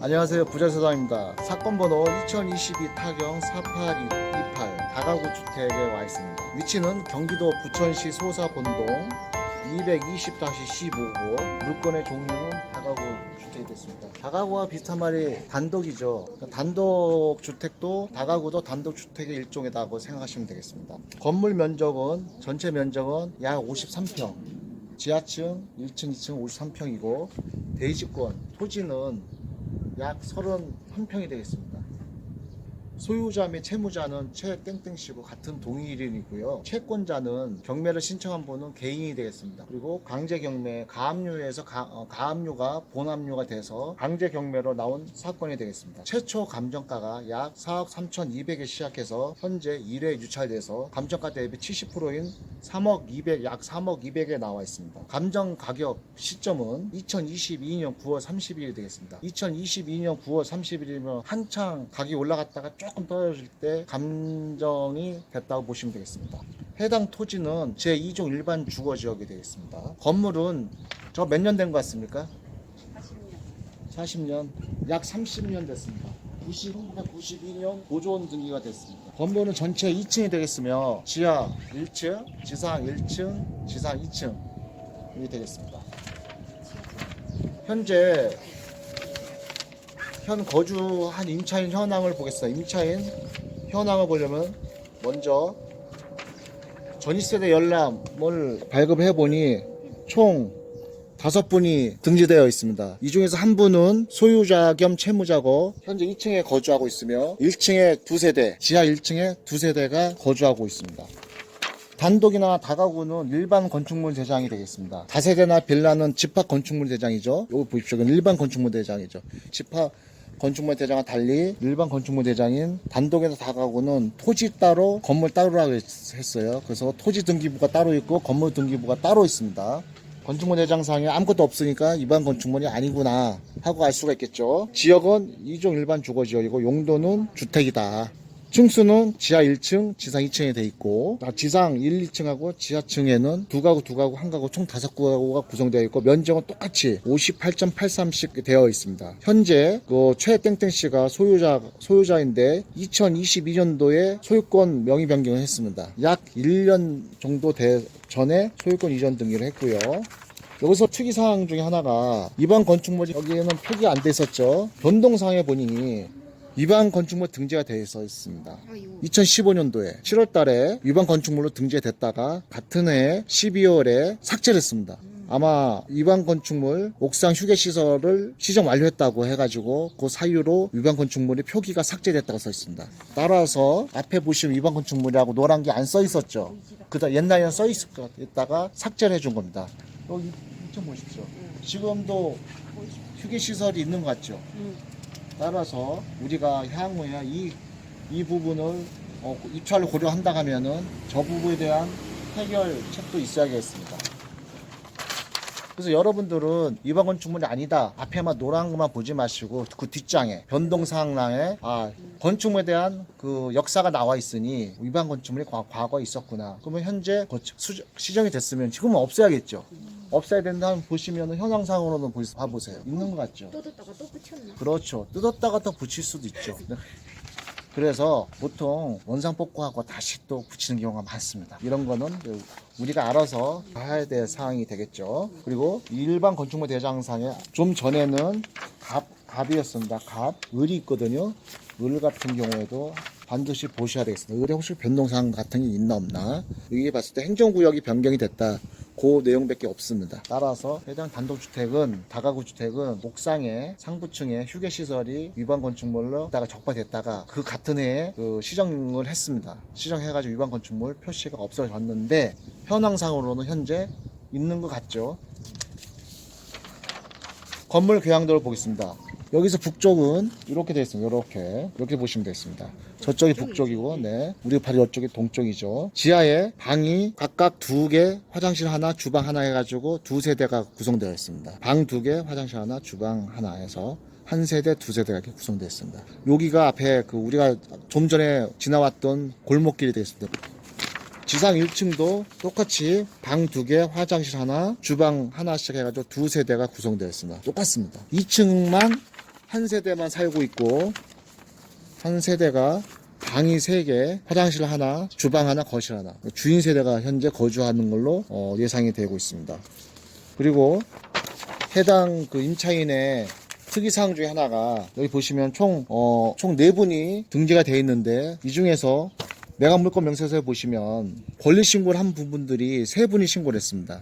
안녕하세요, 부자세상입니다. 사건 번호 2022 타경 48228 다가구 주택에 와 있습니다. 위치는 경기도 부천시 소사본동 220-15호. 물건의 종류는 다가구 주택이 됐습니다. 다가구와 비슷한 말이 단독이죠. 단독 주택도 다가구도 단독 주택의 일종이라고 생각하시면 되겠습니다. 건물 면적은 전체 면적은 약 53평, 지하층 1층 2층 53평이고 대지권 토지는 약 31평이 되겠습니다. 소유자 및 채무자는 최땡땡씨고 같은 동일인이고요. 채권자는 경매를 신청한 분은 개인이 되겠습니다. 그리고 강제 경매, 가압류에서 가압류가 본압류가 돼서 강제 경매로 나온 사건이 되겠습니다. 최초 감정가가 약 4억 3,200에 시작해서 현재 1회 유찰돼서 감정가 대비 70%인 3억 200, 약 3억 200에 나와 있습니다. 감정 가격 시점은 2022년 9월 30일이 되겠습니다. 2022년 9월 30일이면 한창 가격이 올라갔다가 조금 떨어질 때 감정이 됐다고 보시면 되겠습니다. 해당 토지는 제2종 일반 주거지역이 되겠습니다. 건물은 저 몇 년 된 것 같습니까? 40년. 약 30년 됐습니다. 1992년 보존 등기가 됐습니다. 건물은 전체 2층이 되겠으며 지하 1층, 지상 1층, 지상 2층이 되겠습니다. 현재 현 거주한 임차인 현황을 보겠습니다. 임차인 현황을 보려면 먼저 전입세대 열람을 발급해 보니 총 5분이 등재되어 있습니다. 이 중에서 한 분은 소유자 겸 채무자고 현재 2층에 거주하고 있으며 1층에 2세대, 지하 1층에 2세대가 거주하고 있습니다. 단독이나 다가구는 일반 건축물 대장이 되겠습니다. 다세대나 빌라는 집합 건축물 대장이죠. 이거 보십시오. 이건 일반 건축물 대장이죠. 집합 건축물 대장과 달리 일반 건축물 대장인 단독에서 다가구는 토지 따로 건물 따로라고 했어요. 그래서 토지 등기부가 따로 있고 건물 등기부가 따로 있습니다. 건축물 대장상에 아무것도 없으니까 일반 건축물이 아니구나 하고 알 수가 있겠죠. 지역은 2종 일반 주거지역이고 용도는 주택이다. 층수는 지하 1층, 지상 2층에 돼 있고 지상 1, 2층하고 지하층에는 2가구, 2가구, 1가구 총 5가구가 구성되어 있고 면적은 똑같이 58.83씩 되어 있습니다. 현재 그 최땡땡씨가 소유자인데 2022년도에 소유권 명의 변경을 했습니다. 약 1년 정도 전에 소유권 이전 등기를 했고요. 여기서 특이사항 중에 하나가 위반 건축물이 여기에는 표기가 안 돼 있었죠. 변동사항에 보니 위반 건축물 등재가 되어 있습니다. 2015년도에 7월 달에 위반 건축물로 등재됐다가 같은 해 12월에 삭제를 했습니다. 아마 위반 건축물 옥상 휴게시설을 시정 완료했다고 해가지고 그 사유로 위반 건축물이 표기가 삭제됐다고 써 있습니다. 따라서 앞에 보시면 위반 건축물이라고 노란 게 안 써 있었죠. 그다 옛날에는 써 있다가 삭제를 해준 겁니다. 여기 좀 보십시오. 지금도 휴게시설이 있는 것 같죠. 따라서 우리가 향후에 이 부분을 입찰을 고려한다 하면은 저 부분에 대한 해결책도 있어야겠습니다. 그래서 여러분들은 위반 건축물이 아니다 앞에만 노란 것만 보지 마시고 그 뒷장에 변동사항란에 건축물에 대한 그 역사가 나와 있으니 위반 건축물이 과거에 있었구나. 그러면 현재 시정이 됐으면 지금은 없애야겠죠. 없애야 된다면 보시면 현황상으로는 봐보세요. 있는 것 같죠? 뜯었다가 또 붙였나? 그렇죠. 뜯었다가 또 붙일 수도 있죠. 그래서 보통 원상복구하고 다시 또 붙이는 경우가 많습니다. 이런 거는 우리가 알아서 해야 될 사항이 되겠죠. 그리고 일반 건축물 대장상에 좀 전에는 갑이었습니다. 을이 있거든요. 을 같은 경우에도 반드시 보셔야 되겠습니다. 을에 혹시 변동사항 같은 게 있나 없나. 여기 봤을 때 행정구역이 변경이 됐다. 그 내용밖에 없습니다. 따라서 해당 단독주택은 다가구 주택은 옥상에 상부층에 휴게시설이 위반 건축물로 다가 적발됐다가 그 같은 해에 그 시정을 했습니다. 시정해가지고 위반 건축물 표시가 없어졌는데 현황상으로는 현재 있는 것 같죠. 건물 교양도를 보겠습니다. 여기서 북쪽은 이렇게 되어 있습니다. 이렇게 보시면 되겠습니다. 저쪽이 북쪽이고, 네, 우리 바로 이쪽이 동쪽이죠. 지하에 방이 각각 2개, 화장실 하나, 주방 하나 해가지고 2세대가 구성되어 있습니다. 방 2개, 화장실 하나, 주방 하나 해서 한 세대, 2세대가 이렇게 구성되어 있습니다. 여기가 앞에 우리가 좀 전에 지나왔던 골목길이 되어 있습니다. 지상 1층도 똑같이 방 2개, 화장실 하나, 주방 하나씩 해가지고 2세대가 구성되어 있습니다. 똑같습니다. 2층만 한 세대만 살고 있고, 한 세대가 방이 3개, 화장실 하나, 주방 하나, 거실 하나. 주인 세대가 현재 거주하는 걸로 예상이 되고 있습니다. 그리고 해당 그 임차인의 특이사항 중에 하나가 여기 보시면 총 4분이 등재가 되어 있는데 이 중에서 매각물건 명세서에 보시면 권리 신고를 한 부분들이 3분이 신고를 했습니다.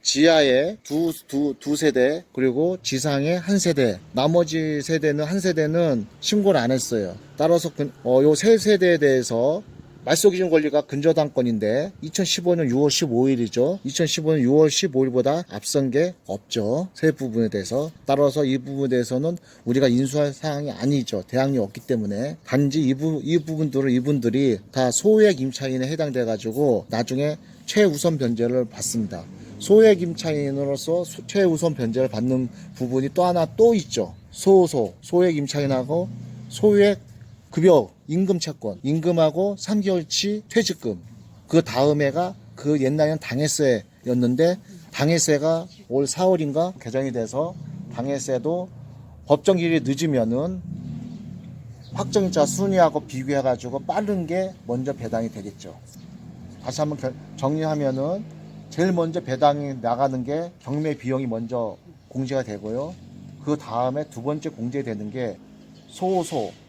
지하에 두 세대, 그리고 지상에 한 세대, 나머지 세대는 한 세대는 신고를 안 했어요. 따라서 요 세 세대에 대해서 말소기준 권리가 근저당권인데 2015년 6월 15일이죠. 2015년 6월 15일보다 앞선 게 없죠. 세 부분에 대해서. 따라서 이 부분에 대해서는 우리가 인수할 사항이 아니죠. 대항력이 없기 때문에. 단지 이 부분들은 이분들이 다 소액 임차인에 해당돼 가지고 나중에 최우선 변제를 받습니다. 소액 임차인으로서 최우선 변제를 받는 부분이 또 하나 또 있죠. 소액 임차인하고 소액 급여 임금 채권, 임금하고 3개월치 퇴직금. 그 다음에가 그 옛날에는 당해세였는데 당해세가 올 4월인가 개정이 돼서 당해세도 법정 기일이 늦으면은 확정일자 순위하고 비교해 가지고 빠른 게 먼저 배당이 되겠죠. 다시 한번 정리하면은 제일 먼저 배당이 나가는 게 경매 비용이 먼저 공제가 되고요. 그 다음에 두 번째 공제되는 게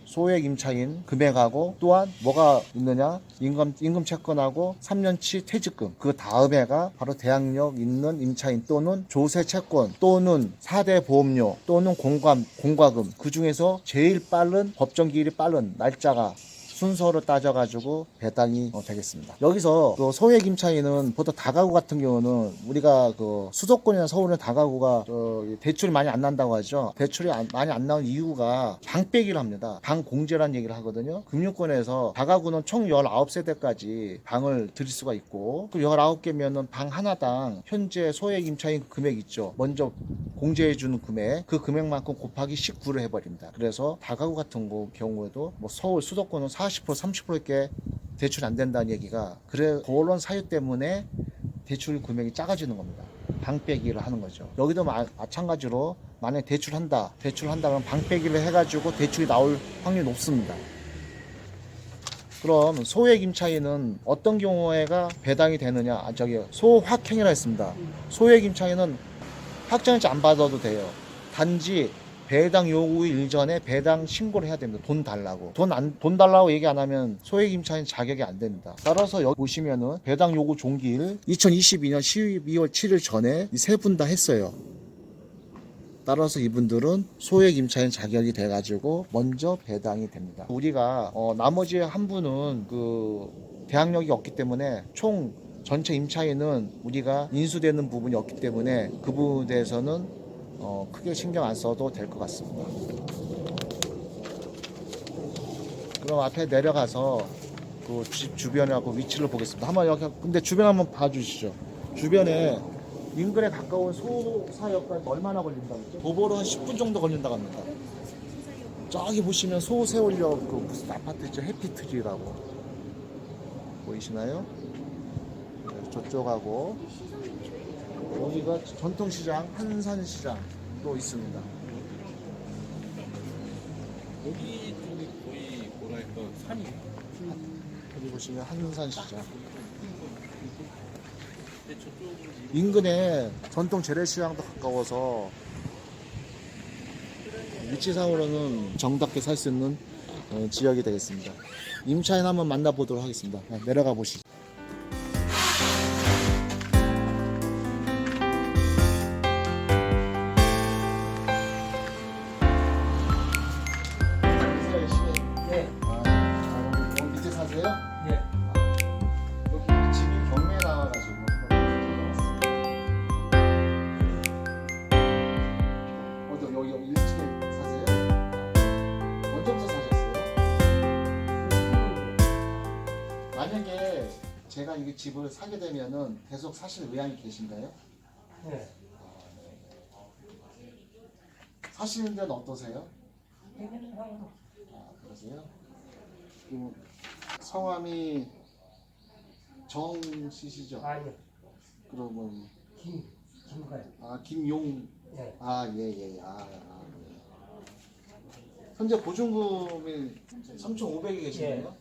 소액 임차인 금액하고 또한 뭐가 있느냐? 임금 채권하고 3년치 퇴직금. 그 다음에가 바로 대항력 있는 임차인 또는 조세 채권 또는 4대 보험료 또는 공과금. 그 중에서 제일 빠른 법정 기일이 빠른 날짜가 순서로 따져가지고 배당이 되겠습니다. 여기서 그 소액 임차인은 보통 다가구 같은 경우는 우리가 그 수도권이나 서울은 다가구가 대출이 많이 안 난다고 하죠. 대출이 많이 안 나온 이유가 방 빼기를 합니다. 방 공제라는 얘기를 하거든요. 금융권에서 다가구는 총 19세대까지 방을 드릴 수가 있고 그 19개면은 방 하나당 현재 소액 임차인 금액 있죠. 먼저 공제해주는 금액, 그 금액만큼 곱하기 19를 해버립니다. 그래서 다가구 같은 경우에도 뭐 서울 수도권은 40% 30%께 대출 안 된다는 얘기가 그런 사유 때문에 대출 금액이 작아지는 겁니다. 방 빼기를 하는 거죠. 여기도 마찬가지로 만약에 대출한다 그러면 방 빼기를 해가지고 대출이 나올 확률이 높습니다. 그럼 소액 임차인은 어떤 경우에가 배당이 되느냐? 소확행이라 했습니다. 소액 임차인은 확정일자 안 받아도 돼요. 단지 배당 요구 일전에 배당 신고를 해야 됩니다. 돈 달라고. 돈 달라고 얘기 안 하면 소액 임차인 자격이 안 됩니다. 따라서 여기 보시면은 배당 요구 종기일 2022년 12월 7일 전에 이 세 분 다 했어요. 따라서 이분들은 소액 임차인 자격이 돼가지고 먼저 배당이 됩니다. 우리가 나머지 한 분은 그 대항력이 없기 때문에 총 전체 임차인은 우리가 인수되는 부분이 없기 때문에 그 부분에 대해서는 크게 신경 안 써도 될 것 같습니다. 그럼 앞에 내려가서 그 집 주변하고 위치를 보겠습니다. 한번 여기 근데 주변 한번 봐주시죠. 주변에 인근에 가까운 소사역까지 얼마나 걸린다고 했죠? 도보로 한 10분 정도 걸린다고 합니다. 저기 보시면 소세월역 그 무슨 아파트 있죠? 해피트리라고 보이시나요? 네, 저쪽하고 여기가 전통시장 한산시장도 있습니다. 여기 쪽이 거의 뭐랄까 산이 여기 보시면 한산시장 근데 저쪽은 인근에 전통 재래시장도 가까워서 위치상으로는 정답게 살 수 있는 지역이 되겠습니다. 임차인 한번 만나보도록 하겠습니다. 내려가 보시죠. 네. 여기 밑에 사세요? 네. 여기 집이 경매에 나와가지고 여기 1층에 사세요? 언제부터 사셨어요? 만약에 제가 이 집을 사게 되면은 계속 사실 의향이 계신가요? 네. 사시는 데는 어떠세요? 대구는 하고 그러세요? 그리고 성함이 정씨시죠? 아니요. 그러면 김가요. 김용 네. 예예 예. 현재 보증금이 3,500이 계시네요.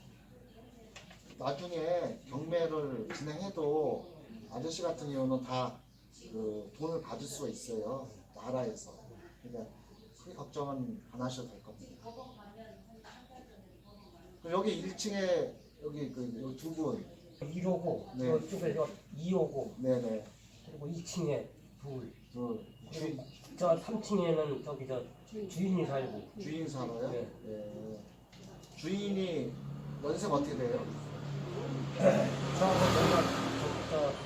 나중에 경매를 진행해도 아저씨 같은 경우는 다 그 돈을 받을 수가 있어요. 나라에서. 그러니까 크게 걱정은 안 하셔도 될 겁니다. 그럼 여기 1층에 여기 여기 두 분. 1호고 네. 저쪽에서 2호고 네네. 그리고 2층에 둘. 둘. 그리고 저 3층에는 저기 저 주인이 살고. 주인 살아요? 네. 네. 주인이 연세가 어떻게 돼요?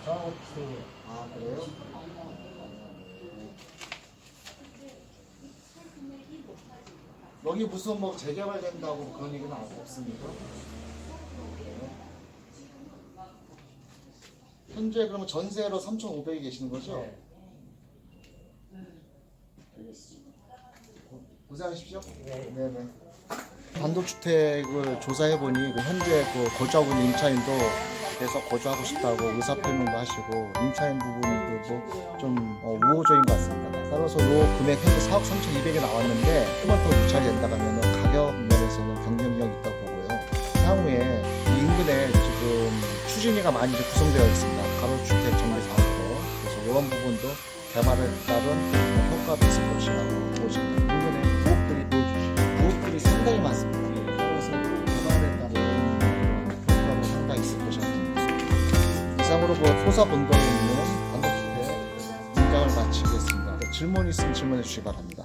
저하고 비슷해요. 아 그래요? 여기 무슨 뭐 재개발된다고 그런 얘기는 없습니까? 네. 현재 그러면 전세로 3,500이 계시는 거죠? 네. 알겠습니다. 고생하십시오. 네. 네네. 단독주택을 조사해보니 그 현재 그 거주하고 있는 임차인도 계속 거주하고 싶다고 의사표명도 하시고 임차인 부분도 좀 우호적인 것 같습니다. 따라서 요 금액 현재 4억 3,200에 나왔는데 조금만 더 유찰이 된다고 하면 가격 면에서는 경쟁력이 있다고 보고요. 향후에 이 인근에 지금 추진위가 많이 이제 구성되어 있습니다. 가로주택 정비 사업으로. 그래서 이런 부분도 개발에 따른 효과도 있을 것이라고 보여집니다. 인근에 부엌들이 상당히 많습니다. 그래서 개발에 따른 효과도 상당히 있을 것이라고 봅니다. 이상으로 소사본도에 있는 단독주택 문장을 마치겠습니다. 질문 있으면 질문해 주시기 바랍니다.